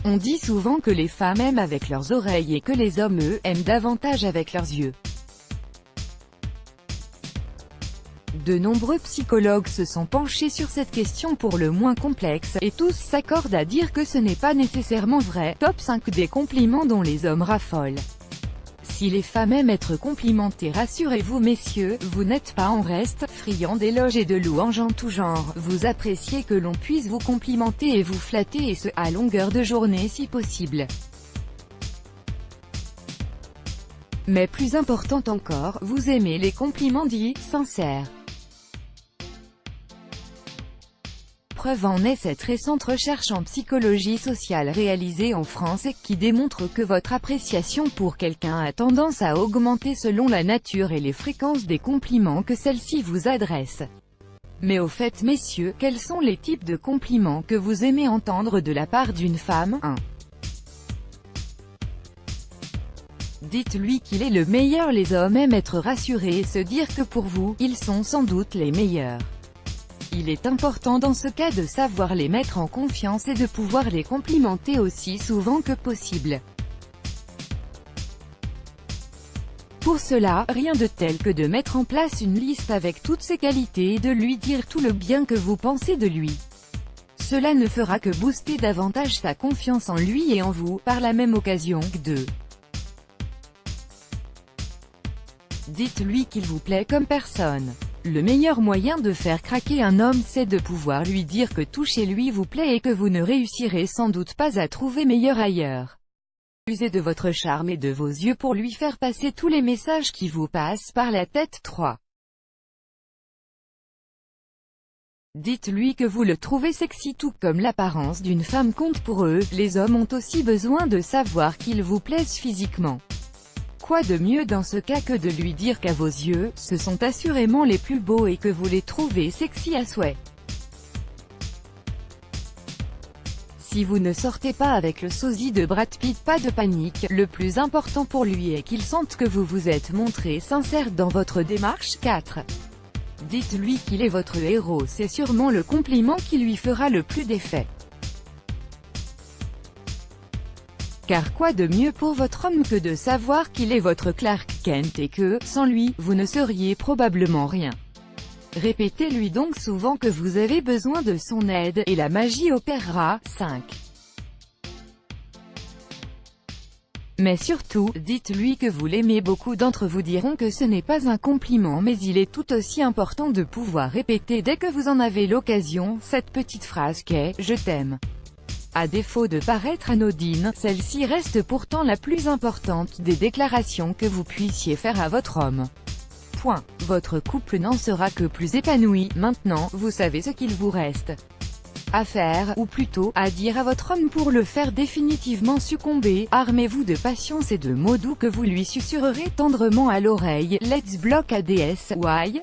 On dit souvent que les femmes aiment avec leurs oreilles et que les hommes, eux, aiment davantage avec leurs yeux. De nombreux psychologues se sont penchés sur cette question pour le moins complexe, et tous s'accordent à dire que ce n'est pas nécessairement vrai. Top 5 des compliments dont les hommes raffolent. Si les femmes aiment être complimentées, rassurez-vous messieurs, vous n'êtes pas en reste, friand d'éloges et de louanges en tout genre. Vous appréciez que l'on puisse vous complimenter et vous flatter, et ce, à longueur de journée si possible. Mais plus important encore, vous aimez les compliments dits sincères. Preuve en est cette récente recherche en psychologie sociale réalisée en France et qui démontre que votre appréciation pour quelqu'un a tendance à augmenter selon la nature et les fréquences des compliments que celle-ci vous adresse. Mais au fait messieurs, quels sont les types de compliments que vous aimez entendre de la part d'une femme? 1. Dites-lui qu'il est le meilleur. Les hommes aiment être rassurés et se dire que pour vous, ils sont sans doute les meilleurs. Il est important dans ce cas de savoir les mettre en confiance et de pouvoir les complimenter aussi souvent que possible. Pour cela, rien de tel que de mettre en place une liste avec toutes ses qualités et de lui dire tout le bien que vous pensez de lui. Cela ne fera que booster davantage sa confiance en lui et en vous, par la même occasion. 2. Dites-lui qu'il vous plaît comme personne. Le meilleur moyen de faire craquer un homme, c'est de pouvoir lui dire que tout chez lui vous plaît et que vous ne réussirez sans doute pas à trouver meilleur ailleurs. Usez de votre charme et de vos yeux pour lui faire passer tous les messages qui vous passent par la tête. 3. Dites-lui que vous le trouvez sexy. Tout comme l'apparence d'une femme compte pour eux, les hommes ont aussi besoin de savoir qu'ils vous plaisent physiquement. Quoi de mieux dans ce cas que de lui dire qu'à vos yeux, ce sont assurément les plus beaux et que vous les trouvez sexy à souhait. Si vous ne sortez pas avec le sosie de Brad Pitt, pas de panique, le plus important pour lui est qu'il sente que vous vous êtes montré sincère dans votre démarche. 4. Dites-lui qu'il est votre héros, c'est sûrement le compliment qui lui fera le plus d'effet. Car quoi de mieux pour votre homme que de savoir qu'il est votre Clark Kent et que, sans lui, vous ne seriez probablement rien. Répétez-lui donc souvent que vous avez besoin de son aide, et la magie opérera. 5. Mais surtout, dites-lui que vous l'aimez. Beaucoup d'entre vous diront que ce n'est pas un compliment, mais il est tout aussi important de pouvoir répéter dès que vous en avez l'occasion, cette petite phrase qu'est « je t'aime ». À défaut de paraître anodine, celle-ci reste pourtant la plus importante des déclarations que vous puissiez faire à votre homme. Point. Votre couple n'en sera que plus épanoui. Maintenant, vous savez ce qu'il vous reste à faire, ou plutôt, à dire à votre homme pour le faire définitivement succomber. Armez-vous de patience et de mots doux que vous lui susurrerez tendrement à l'oreille. Let's block ADS. Why?